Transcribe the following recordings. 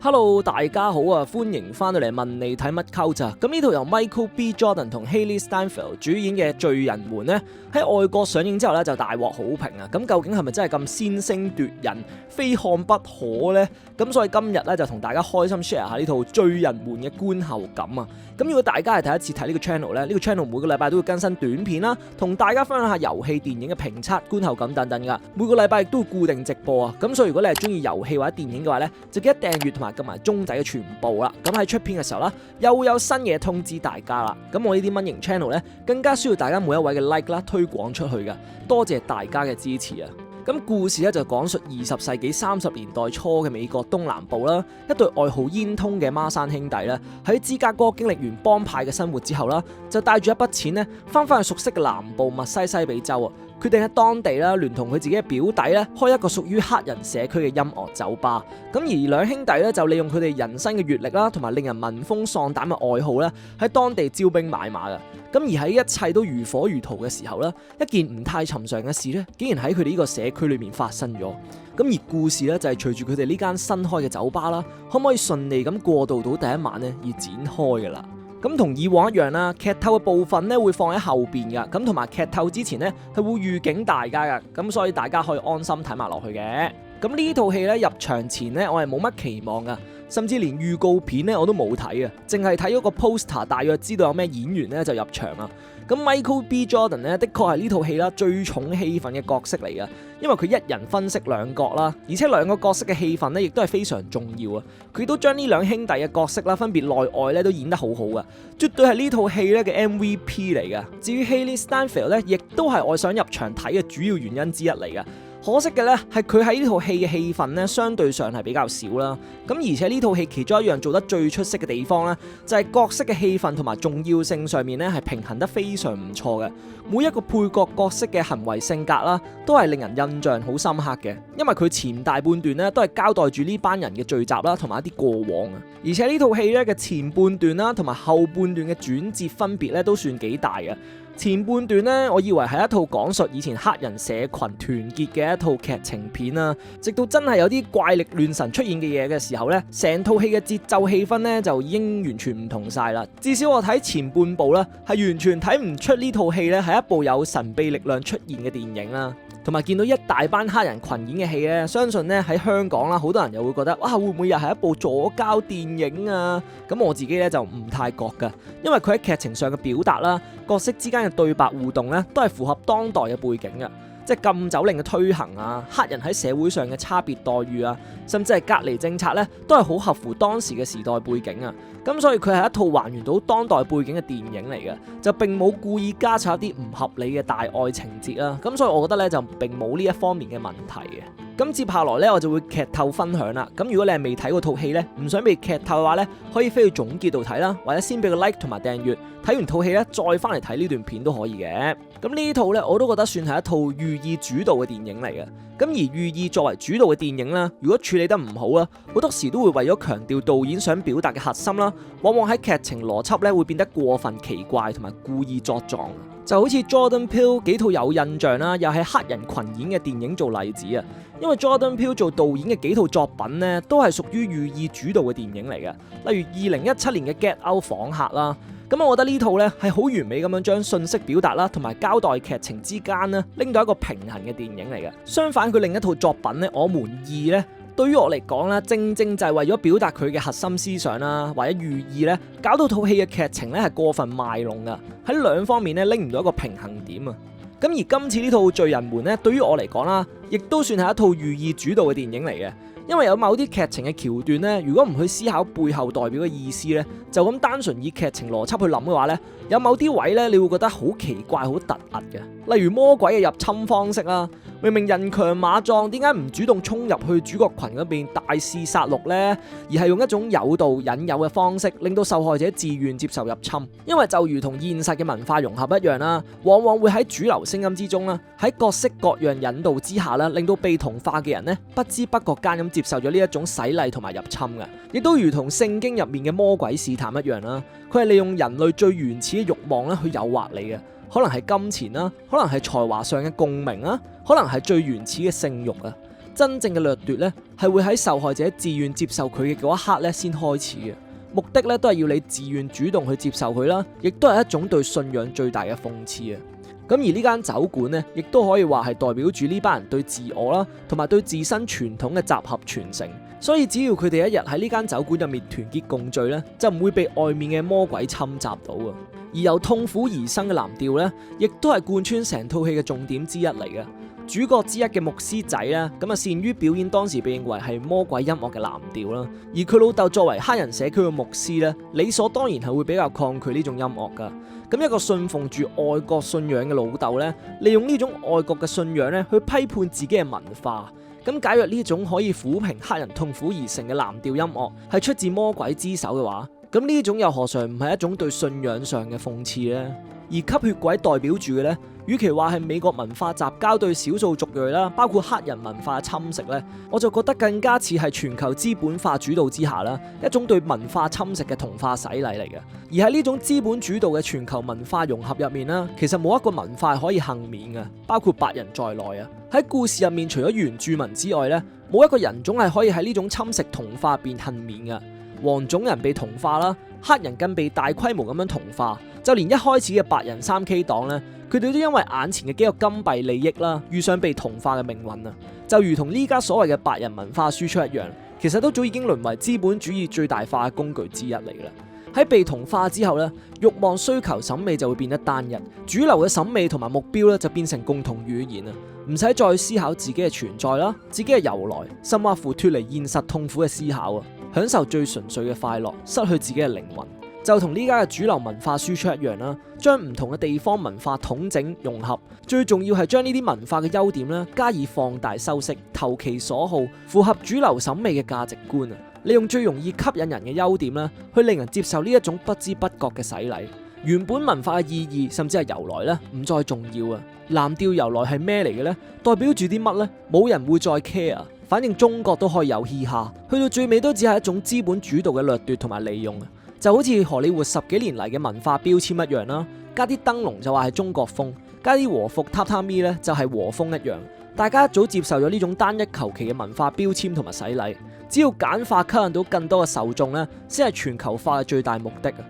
Hello， 大家好啊！歡迎翻到嚟問你睇乜溝咋？咁呢套由 Michael B. Jordan 同 Hailee Steinfeld 主演嘅《罪人們》呢，喺外國上映之後呢，就大獲好評啊！咁究竟係咪真係咁先聲奪人、非看不可呢？咁所以今日呢，就同大家開心 share 下呢套《罪人們》嘅觀後感啊！咁如果大家係第一次睇呢個 channel 呢，呢個 channel 每個禮拜都會更新短片啦，同大家分享下遊戲、電影嘅評測、觀後感等等噶。每個禮拜亦都會固定直播啊！咁所以如果你係中意遊戲或者電影嘅話呢，就記得訂閱同埋撳埋鐘仔嘅全部啦。咁喺出片嘅時候啦，又有新嘢通知大家啦。咁我呢啲蚊型 channel 呢，更加需要大家每一位嘅 like 啦，推廣出去噶。多謝大家嘅支持啊！咁故事咧就講述20世紀30年代初嘅美國東南部啦，一對外號煙通嘅孖生兄弟咧，喺芝加哥經歷完幫派嘅生活之後啦，就帶住一筆錢咧，翻返去熟悉嘅南部密西西比州啊，決定喺當地啦，聯同佢自己嘅表弟咧，開一個屬於黑人社區嘅音樂酒吧。咁而兩兄弟咧就利用佢哋人生嘅閱歷啦，同埋令人聞風喪膽嘅愛好咧，喺當地招兵買馬嘅。咁而喺一切都如火如荼嘅時候咧，一件唔太尋常嘅事咧，竟然喺佢哋呢個社區裏面發生咗。咁而故事咧就係隨住佢哋呢間新開嘅酒吧啦，可唔可以順利咁過渡到第一晚咧而展開噶啦。咁同以往一樣啦，劇透嘅部分咧會放喺後邊噶，咁同埋劇透之前咧係會預警大家噶，咁所以大家可以安心睇埋落去嘅。咁呢套戲咧入場前咧我係冇乜期望噶，甚至連預告片咧我都冇睇啊，淨係睇咗個 poster， 大約知道有咩演員咧就入場啦。咁 Michael B. Jordan 咧的確係呢套戲啦最重戲份嘅角色嚟噶，因為佢一人分飾兩角啦，而且兩個角色嘅戲份咧亦都係非常重要啊。佢都將呢兩兄弟嘅角色啦分別內外咧都演得好好噶，絕對係呢套戲咧嘅 MVP 嚟噶。至於 Hailee Steinfeld 咧，亦都係我想入場睇嘅主要原因之一嚟噶。可惜嘅咧係佢喺呢套戲嘅戲份咧相對上係比較少啦，咁而且呢套戲其中一樣做得最出色嘅地方咧就係角色嘅戲份同埋重要性上面咧係平衡得非常唔錯嘅，每一個配角角色嘅行為性格啦都係令人印象好深刻嘅，因為佢前大半段咧都係交代住呢班人嘅聚集啦同埋一啲過往啊，而且呢套戲咧嘅前半段啦同埋後半段嘅轉折分別咧都算幾大嘅。前半段呢，我以為係一套講述以前黑人社群團結嘅一套劇情片啦，直到真係有啲怪力亂神出現嘅嘢嘅時候呢，成套戲嘅節奏氣氛呢就已經完全唔同晒啦。至少我睇前半部呢，係完全睇唔出呢套戲呢係一部有神秘力量出現嘅電影啦。同埋見到一大班黑人群演嘅戲咧，相信咧喺香港啦，好多人又會覺得哇，會唔會又係一部左膠電影啊？咁我自己咧就唔太覺噶，因為佢喺劇情上嘅表達啦，角色之間嘅對白互動咧，都係符合當代嘅背景嘅。即係禁酒令嘅推行啊，黑人喺社會上嘅差別待遇啊，甚至係隔離政策咧，都係好合乎當時嘅時代背景啊。咁所以佢係一套還原到當代背景嘅電影嚟嘅，就並冇故意加插一啲唔合理嘅大愛情節啦。咁所以我覺得咧就並冇呢一方面嘅問題嘅。咁接下來咧我就會劇透分享啦。咁如果你係未睇過套戲咧，唔想被劇透嘅話咧，可以飛去總結度睇啦，或者先俾個 like 同埋訂閱，睇完套戲咧再翻嚟睇呢段片都可以嘅。咁呢套咧我都覺得算係一套寓意主導嘅電影嚟嘅。咁而寓意作為主導嘅電影啦，如果處理得唔好啦，好多時都會為咗強調導演想表達嘅核心啦，往往喺劇情邏輯咧會變得過分奇怪同埋故意作狀。就好似 Jordan Peele 幾套有印象啦，又係黑人群演嘅電影做例子啊。因為 Jordan Peele 做導演嘅幾套作品呢，都係屬於寓意主導嘅電影嚟嘅。例如2017年嘅 Get Out 訪客啦，咁我覺得呢套呢係好完美咁樣將信息表達啦，同埋交代劇情之間呢拎到一個平衡嘅電影嚟嘅。相反，佢另一套作品呢，我們2呢，對於我嚟講咧，正正就係為咗表達佢嘅核心思想啦，或者寓意咧，搞到套戲嘅劇情咧係過分賣弄噶，喺兩方面咧拎唔到一個平衡點啊。咁而今次呢套罪人們咧，對於我嚟講啦，亦都算係一套寓意主導嘅電影嚟嘅。因為有某啲劇情嘅橋段咧，如果唔去思考背後代表嘅意思咧，就咁單純以劇情邏輯去諗嘅話咧，有某啲位咧，你會覺得好奇怪、好突兀嘅。例如魔鬼嘅入侵方式啦，明明人強馬壯，點解唔主動衝入去主角群嗰邊大肆殺戮呢？而係用一種誘導引誘嘅方式，令到受害者自願接受入侵。因為就如同現實嘅文化融合一樣啦，往往會喺主流聲音之中啦，喺各式各樣引導之下啦，令到被同化嘅人呢，不知不覺間咁接受咗呢一種洗禮同埋入侵嘅。亦都如同聖經入面嘅魔鬼試探一樣啦，佢係利用人類最原始嘅慾望咧去誘惑你嘅。可能係金錢啦，可能係才華上嘅共鳴啦，可能係最原始嘅性慾啊。真正嘅掠奪咧係會喺受害者自願接受佢嘅嗰一刻咧先開始嘅，目的咧都係要你自願主動去接受佢啦，亦都係一種對信仰最大嘅諷刺啊！咁而呢間酒館呢，亦都可以話係代表住呢班人對自我啦，同埋對自身傳統嘅集合傳承。所以只要佢哋一日喺呢間酒館入面團結共聚呢，就唔會被外面嘅魔鬼侵襲到啊！而由痛苦而生嘅藍調呢，亦都係貫穿成套戲嘅重點之一嚟嘅。主角之一嘅牧師仔啦，咁啊善於表演當時被認為係魔鬼音樂嘅藍調啦。而佢老豆作為黑人社區嘅牧師咧，理所當然係會比較抗拒呢種音樂噶。咁一個信奉住愛國信仰嘅老豆咧，利用呢種愛國嘅信仰咧去批判自己嘅文化。咁假若呢種可以撫平黑人痛苦而成嘅藍調音樂係出自魔鬼之手嘅話，咁呢種又何嘗唔係一種對信仰上嘅諷刺呢？而吸血鬼代表住嘅呢，與其話係美國文化雜交對少數族裔啦，包括黑人文化嘅侵蝕呢，我就覺得更加似係全球資本化主導之下啦，一種對文化侵蝕嘅同化洗禮嚟嘅。而喺呢種資本主導嘅全球文化融合入面啦，其實冇一個文化係可以幸免嘅，包括白人在內啊。喺故事入面，除咗原住民之外呢，冇一個人種係可以喺呢種侵蝕同化入邊幸免嘅。黃種人被同化啦，黑人更被大規模咁樣同化，就連一開始嘅白人3K 黨呢，佢哋都因為眼前嘅幾個金幣利益啦，遇上被同化嘅命運啊！就如同呢家所謂嘅白人文化輸出一樣，其實都早已經淪為資本主義最大化嘅工具之一嚟嘅啦。喺被同化之後呢，慾望需求審美就會變得單一，主流嘅審美同埋目標咧就變成共同語言啊！唔使再思考自己嘅存在啦，自己嘅由來，甚或乎脫離現實痛苦嘅思考啊！享受最純粹嘅快樂，失去自己嘅靈魂，就同呢家嘅主流文化輸出一樣啦。將唔同嘅地方文化統整融合，最重要係將呢啲文化嘅優點咧加以放大修飾，投其所好，符合主流審美嘅價值觀啊！利用最容易吸引人嘅優點咧，去令人接受呢一種不知不覺嘅洗禮。原本文化嘅意義甚至係由來咧，唔再重要啊！藍調由來係咩嚟嘅呢？代表住啲乜呢？冇人會再 care。反正中國都可以有嘻哈，去到最尾都只係一種資本主導嘅掠奪同埋利用啊！就好似荷里活10幾年嚟嘅文化標籤一樣啦，加啲燈籠就話係中國風，加啲和服榻榻米咧就係和風一樣。大家一早接受咗呢種單一求其嘅文化標籤同埋洗禮，只要簡化吸引到更多嘅受眾咧，先係全球化嘅最大目的啊！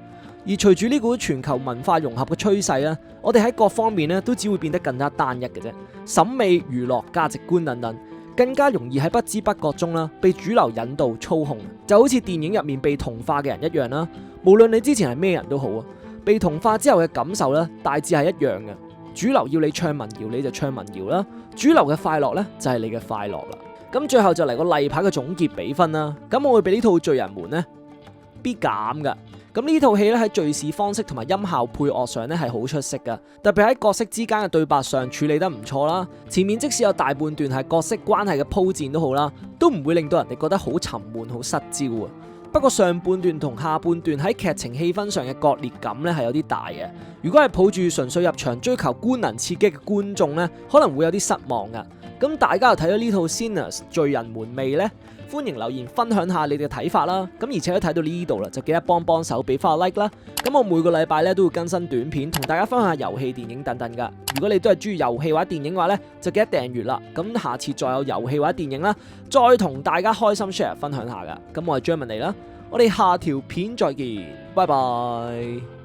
而隨住呢股全球文化融合嘅趨勢咧，我哋喺各方面咧都只會變得更加單一嘅啫，審美、娛樂、價值觀等等。更加容易喺不知不覺中啦，被主流引導操控，就好似電影入面被同化嘅人一樣啦。無論你之前係咩人都好啊，被同化之後嘅感受咧，大致係一樣嘅。主流要你唱民謠，你就唱民謠啦。主流嘅快樂咧，就係你嘅快樂啦。咁最後就嚟個例牌嘅總結比分啦。咁我會俾呢套《罪人們》呢 B 減噶。咁呢套戲咧喺敘事方式同埋音效配樂上咧係好出色噶，特別喺角色之間嘅對白上處理得唔錯啦。前面即使有大半段係角色關係嘅鋪墊都好啦，都唔會令到人哋覺得好沉悶、好失焦啊。不過上半段同下半段喺劇情氣氛上嘅割裂感咧係有啲大嘅。如果係抱住純粹入場追求官能刺激嘅觀眾咧，可能會有啲失望噶。咁大家又睇咗呢套《Sinners》罪人們未呢？歡迎留言分享下你哋嘅睇法啦。咁而且都睇到呢度啦，就記得幫手俾翻個 like 啦。咁我每個禮拜咧都會更新短片，同大家分享下遊戲、電影等等噶。如果你都係中意遊戲或者電影嘅話咧，就記得訂閱啦。咁下次再有遊戲或者電影啦，再同大家開心 share 分享下噶。咁我係 Jeremy 嚟啦，我哋下條片再見，拜拜。